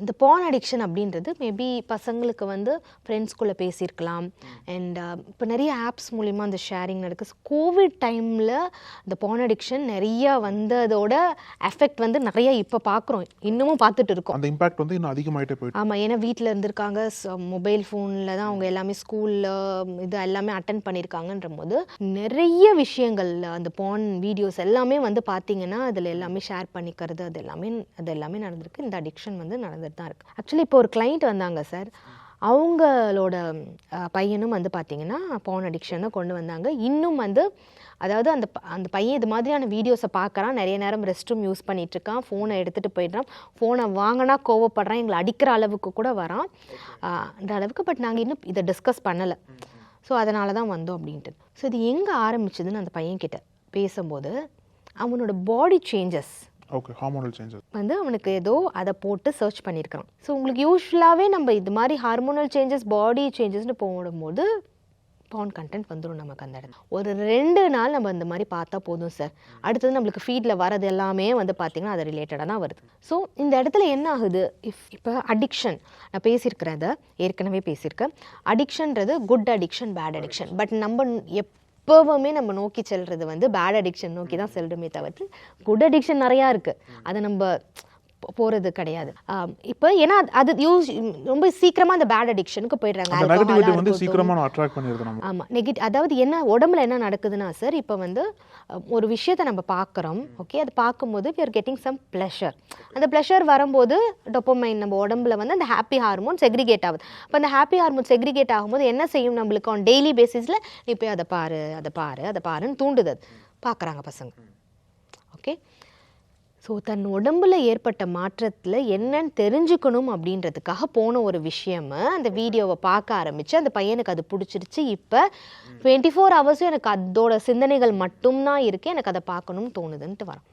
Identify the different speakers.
Speaker 1: இந்த பான் அடிக்ஷன் அப்படின்றது மேபி பசங்களுக்கு வந்து ஃப்ரெண்ட்ஸ்குள்ளே பேசியிருக்கலாம். அண்ட் இப்போ நிறைய ஆப்ஸ் மூலிமா அந்த ஷேரிங் நடக்குது. கோவிட் டைமில் இந்த பான் அடிக்ஷன் நிறையா வந்ததோட எஃபெக்ட் வந்து நிறைய இப்போ பார்க்குறோம், இன்னமும் பார்த்துட்டு இருக்கோம்.
Speaker 2: அந்த இம்பாக்ட் வந்து இன்னும் அதிகமாகிட்டே போயிட்டு.
Speaker 1: ஆமாம், ஏன்னா வீட்டில் இருந்திருக்காங்க, மொபைல் ஃபோனில் தான் அவங்க எல்லாமே ஸ்கூலில் இது எல்லாமே அட்டன் பண்ணியிருக்காங்கன்ற போது நிறைய விஷயங்கள் அந்த பான் வீடியோஸ் எல்லாமே வந்து பார்த்தீங்கன்னா அதில் எல்லாமே ஷேர் பண்ணிக்கிறது அது எல்லாமே நடந்திருக்கு. இந்த அடிக்ஷன் வந்து நடந்துட்டு தான் இருக்குது. ஆக்சுவலி இப்போ ஒரு கிளைண்ட் வந்தாங்க சார், அவங்களோட பையனும் வந்து பார்த்திங்கன்னா பான் அடிக்ஷனை கொண்டு வந்தாங்க. இன்னும் வந்து அதாவது அந்த பையன் இது மாதிரியான வீடியோஸை பார்க்குறான், நிறைய நேரம் ரெஸ்ட் ரூம் யூஸ் பண்ணிகிட்ருக்கான், ஃபோனை எடுத்துகிட்டு போயிடுறான், ஃபோனை வாங்கினா கோவப்படுறான், எங்களை அடிக்கிற அளவுக்கு கூட வரான் அந்த அளவுக்கு. பட் நாங்கள் இன்னும் இதை டிஸ்கஸ் பண்ணலை. ஸோ அதனால தான் வந்தோம் அப்படின்ட்டு. ஸோ இது எங்கே ஆரம்பிச்சதுன்னு அந்த பையன்கிட்ட பேசும்போது அவனோட பாடி சேஞ்சஸ்
Speaker 2: ஹார்மோனல் சேஞ்சஸ்
Speaker 1: வந்து அவனுக்கு ஏதோ அதை போட்டு சர்ச் பண்ணியிருக்கான். ஸோ உங்களுக்கு யூஸ்வலாகவே நம்ம இது மாதிரி ஹார்மோனல் சேஞ்சஸ் பாடி சேஞ்சஸ்னு போடும்போது பான் கண்டென்ட் வந்துடும் நமக்கு அந்த இடத்துல. ஒரு 2 நாள் நம்ம இந்த மாதிரி பார்த்தா போதும் சார், அடுத்தது நம்மளுக்கு ஃபீடில் வரது எல்லாமே வந்து பார்த்திங்கன்னா அது ரிலேட்டடாக தான் வருது. ஸோ இந்த இடத்துல என்ன ஆகுது, இப்போ அடிக்ஷன் நான் பேசியிருக்கிறேன், அதை ஏற்கனவே பேசியிருக்கேன். அடிக்ஷன்றது good addiction bad addiction. But நம்ம எப்போவுமே நம்ம நோக்கி செல்வது வந்து பேட் அடிக்ஷன் நோக்கி தான் செல்றமே தவிர்த்து குட் அடிக்ஷன் நிறையா இருக்குது, அதை நம்ம போகிறது கிடையாது. இப்போ ஏன்னா அது ரொம்ப சீக்கிரமாக அந்த பேட் அடிக்ஷனுக்கு போயிடுறாங்க. ஆமாம், நெகட்டிவ். அதாவது என்ன உடம்புல என்ன நடக்குதுன்னா சார், இப்போ வந்து ஒரு விஷயத்தை நம்ம பார்க்குறோம், ஓகே, அது பார்க்கும்போது we are getting some pleasure. அந்த ப்ளஷர் வரும்போது டோபமைன் நம்ம உடம்புல வந்து அந்த ஹாப்பி ஹார்மோன் செக்ரிகேட் ஆகுது. இப்போ அந்த ஹாப்பி ஹார்மோன் செக்ரிகேட் ஆகும்போது என்ன செய்யும், நம்மளுக்கு ஆன் டெய்லி பேசிஸில் நீ போய் அதை பாருன்னு தூண்டுது, பார்க்குறாங்க பசங்க. ஓகே, ஸோ தன் உடம்புல ஏற்பட்ட மாற்றத்தில் என்னன்னு தெரிஞ்சுக்கணும் அப்படின்றதுக்காக போன ஒரு விஷயமா அந்த வீடியோவை பார்க்க ஆரம்பித்து அந்த பையனுக்கு அது பிடிச்சிருச்சு. இப்போ 24 ஹவர்ஸும் எனக்கு அதோட சிந்தனைகள் மட்டும்தான் இருக்குது, எனக்கு அதை பார்க்கணும்னு தோணுதுன்ட்டு வரோம்.